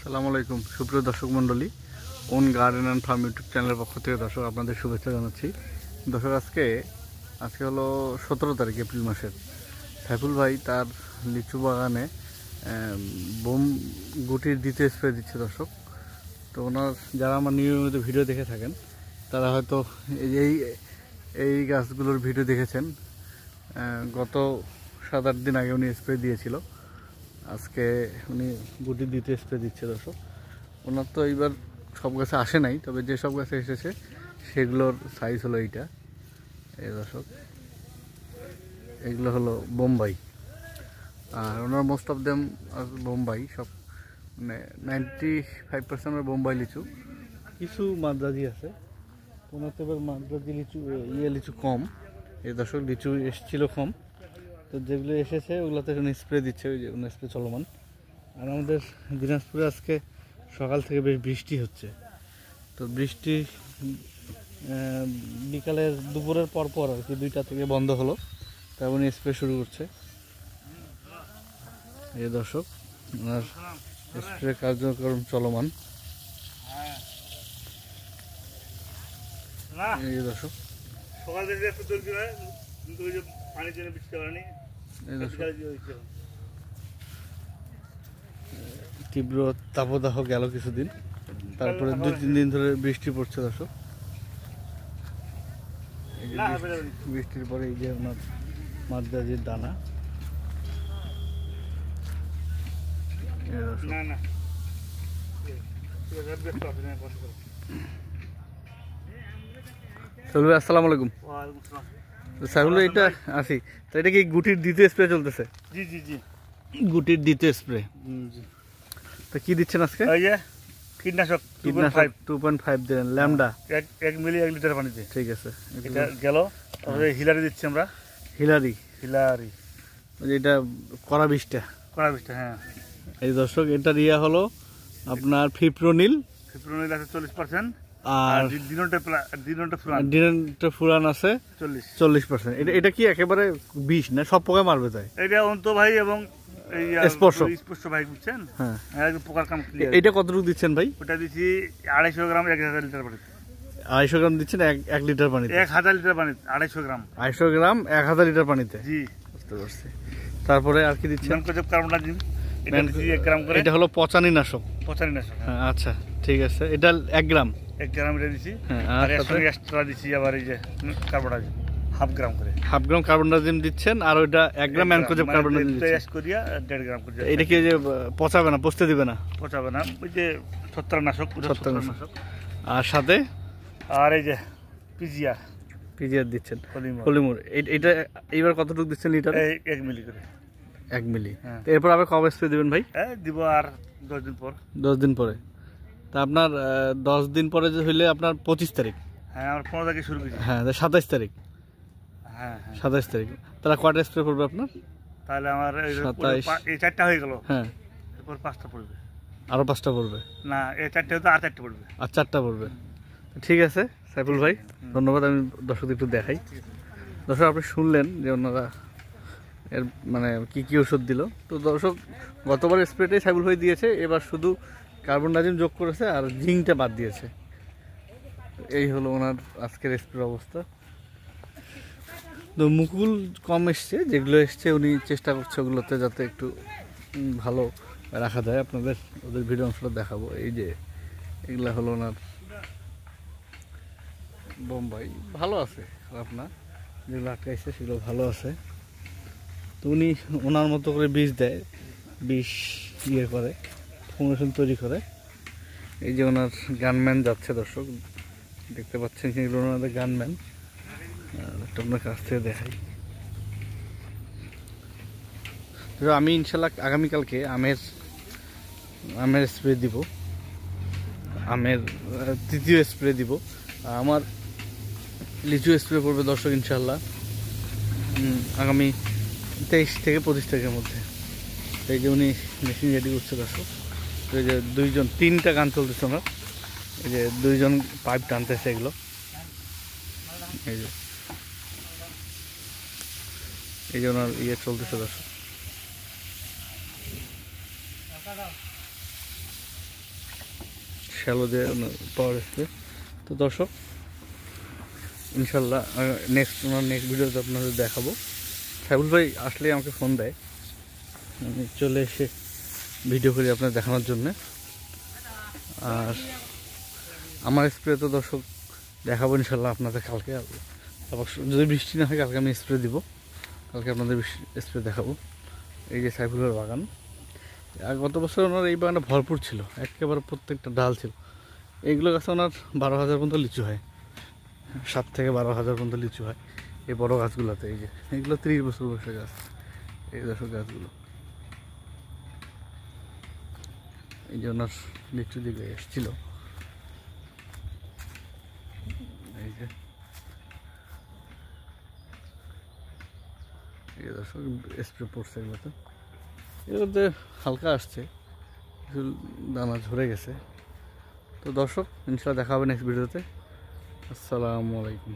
আসসালামু আলাইকুম সুপ্রিয় দর্শক মণ্ডলী, on garden and farm YouTube চ্যানেলের পক্ষ থেকে দর্শক আপনাদের শুভেচ্ছা জানাচ্ছি। দর্শক আজকে হলো 17 তারিখ এপ্রিল মাসের। সাইফুল ভাই তার লিচু বাগানে বোম গুটির দ্বিতীয় স্প্রে দিচ্ছে দর্শক। তো ওনার যারা আমার নিয়মিত ভিডিও দেখে থাকেন তারা হয়তো এই গাছগুলোর ভিডিও দেখেছেন। গত 7-8 দিন আগে উনি স্প্রে দিয়েছিল, আজকে উনি গুটির দ্বিতীয় স্প্রে দিচ্ছে দর্শক। ওনার তো এইবার সব গাছে আসে নাই, তবে যে সব গাছে এসেছে সেগুলোর সাইজ হলো এইটা। এই দর্শক, এগুলো হলো বোম্বাই, আর ওনার মোস্ট অফ দেম বোম্বাই, সব মানে 95% বোম্বাই লিচু। কিছু মাদ্রাজি আছে, ওনার তো এবার মাদ্রাজি লিচু লিচু কম। এই দর্শক লিচু এসেছিল কম, তো যেগুলো এসেছে ওগুলোতে উনি স্প্রে দিচ্ছে, ওই যে উনি স্প্রে চলমান। আর আমাদের দিনাজপুরে আজকে সকাল থেকে বেশ বৃষ্টি হচ্ছে, তো বৃষ্টি বিকালের দুপুরের পর আর কি 2টা থেকে বন্ধ হলো, তাই উনি স্প্রে শুরু করছে। এই দর্শক ওনার স্প্রে কার্যক্রম চলমান। এই দর্শক সকাল থেকে একটু চলছে, পানি জন্য বৃষ্টি হয়নি। তীব্র তাপদাহ গেল কিছুদিন, তারপরে 2-3 দিন ধরে বৃষ্টি পড়ছে দর্শক। বৃষ্টির পরে এই যে ওনার মাদ্রাজির দানা। আসসালামু আলাইকুম। সাইফুল, এটা আসি তো, এটা কি গুটির দ্বিতীয় স্প্রে চলতেছে? জি জি জি, গুটির দ্বিতীয় স্প্রে। তো কি দিচ্ছেন আজকে? কীটনাশক 2.5 দিলেন, ল্যামডা 1 মিলি 1 লিটার পানিতে। ঠিক আছে, এটা গেল। তারপরে হিলারি দিচ্ছি আমরা। হিলারি এটা কড়া বিষটা। হ্যাঁ। এই দর্শক, এটা রিয়া হলো আপনার ফিপ্রোনিল আছে 40%, আর ডিনোটা ফুরান আছে 40%। এটা কি একেবারে বিষ না, সব পোকা মারবে তাই? এটা অন্ত ভাই এবং স্পর্শ ভাই, বুঝছেন? হ্যাঁ, পোকার কাম ক্লিয়ার। এটা কতটুকু দিচ্ছেন ভাই? ওটা দিচ্ছি 250 গ্রাম 1000 লিটার পানিতে। 250 গ্রাম দিচ্ছেন 1 লিটার পানিতে? 1000 লিটার পানিতে 250 গ্রাম। 250 গ্রাম 1000 লিটার পানিতে। জি, বুঝতে পারছি। তারপরে আর কি দিচ্ছেন? কার্বনডাজিম, এটা দিচ্ছি 1 গ্রাম করে। এটা হলো পচানীনাশক। হ্যাঁ, আচ্ছা ঠিক আছে। এটা 1 গ্রাম এটা দিচ্ছি। আর এর সঙ্গে এক্সট্রা দিচ্ছি আবার এই যে কার্বনডাজিম হাফ গ্রাম কার্বনডাজিম দিচ্ছেন, আর ওইটা 1 গ্রাম ম্যানকোজেব কার্বনডাজিম দিচ্ছেন। 1.5 গ্রাম করে। এটা কি যে পচাবে না, পচতে দিবে না? পচাবে না, ওই যে ছত্রাকনাশক। আর সাথে আর এই যে পিজিআর দিচ্ছেন, পলিমর। এটা এইবার কতটুকু দিচ্ছেন লিটার? 1 মিলি করে। 1 মিলি। এরপর আবার কবে স্প্রে দিবেন ভাই? দিব আর 10 দিন পর। 10 দিন পরে। তা আপনার 10 দিন পরে যে হইলে আপনার 25 তারিখ। হ্যাঁ, আমরা 15 তারিখে শুরু করেছি। হ্যাঁ, 27 তারিখ। হ্যাঁ, 27 তারিখ। তাহলে কয়টা স্প্রে পড়বে আপনার? তাহলে আমার এই 4টা হয়ে গেল। হ্যাঁ, এরপর 5টা পড়বে। আরো 5টা পড়বে? না, এই 4টা হতো, আর 4টা পড়বে। আর 4টা পড়বে। ঠিক আছে সাইফুল ভাই, ধন্যবাদ। আমি দর্শকদের একটু দেখাই। দর্শক, আপনি শুনলেন যে ওনারা এর মানে কি ওষুধ দিল। তো দর্শক, গতবার স্প্রেটাই সাইফুল ভাই দিয়েছে, এবার শুধু কার্বনডাজিম যোগ করেছে আর জিঙ্কটা বাদ দিয়েছে। এই হলো ওনার আজকের স্প্রের অবস্থা। তো মুকুল কম এসছে, যেগুলো এসছে উনি চেষ্টা করছে ওগুলোতে যাতে একটু ভালো রাখা যায়। আপনাদের ওদের ভিডিও অংশটা দেখাবো। এই যে এগুলা হলো ওনার বোম্বাই, ভালো আছে, খারাপ না। যেগুলো আটকাইছে সেগুলো ভালো আছে। তো উনি ওনার মতো করে বীজ দেয়, বীজ করে ফর্মেশন তৈরি করে। এই যে ওনার গানম্যান যাচ্ছে দর্শক, দেখতে পাচ্ছেন সেগুলো ওনাদের গানম্যান। একটা আপনার কাছ থেকে দেখাই। আমি ইনশাল্লাহ আগামীকালকে আমের স্প্রে দিব, আমের 3য় স্প্রে দিব। আমার লিচু স্প্রে করবে দর্শক ইনশাল্লাহ আগামী 23 থেকে 25 তারিখের মধ্যে। এই যে উনি মেশিন রেডি করছে দর্শক। তো এই যে 3টা গান চলতেছে ওনার, এই যে 2জন পাইপ টানতেছে এগুলো। এই যে ওনার চলতেছে দর্শক। শ্যালো দিয়ে পাওয়ার স্প্রে। তো দর্শক ইনশাল্লাহ নেক্সট ভিডিওতে আপনাদের দেখাবো। সাইফুল ভাই আসলে আমাকে ফোন দেয়, আমি চলে এসে ভিডিও করি আপনার দেখানোর জন্যে। আর আমার স্প্রে তো দর্শক দেখাবো ইনশাল্লাহ আপনাদের কালকে। তারপর যদি বৃষ্টি না হয় কালকে আমি স্প্রে দিব, কালকে আপনাদের স্প্রে দেখাবো। এই যে সাইফুলের বাগান, আর গত বছর ওনার এই বাগানটা ভরপুর ছিল, একেবারে প্রত্যেকটা ডাল ছিল। এইগুলো গাছে ওনার 12,000 পর্যন্ত লিচু হয়, 7 থেকে 12,000 পর্যন্ত লিচু হয় এই বড় গাছগুলোতে। এই যে এগুলো 30 বছর বয়সের গাছ, এই দর্শক গাছগুলো। এই যে ওনার লিচু দিকে এসেছিল, এই যে এই দর্শক স্প্রে পড়ছে এগুলোতে। এগুলোতে হালকা আসছে, কিছু দানা ঝরে গেছে। তো দর্শক ইনশাআল্লাহ দেখা হবে নেক্সট ভিডিওতে। আসসালামু আলাইকুম।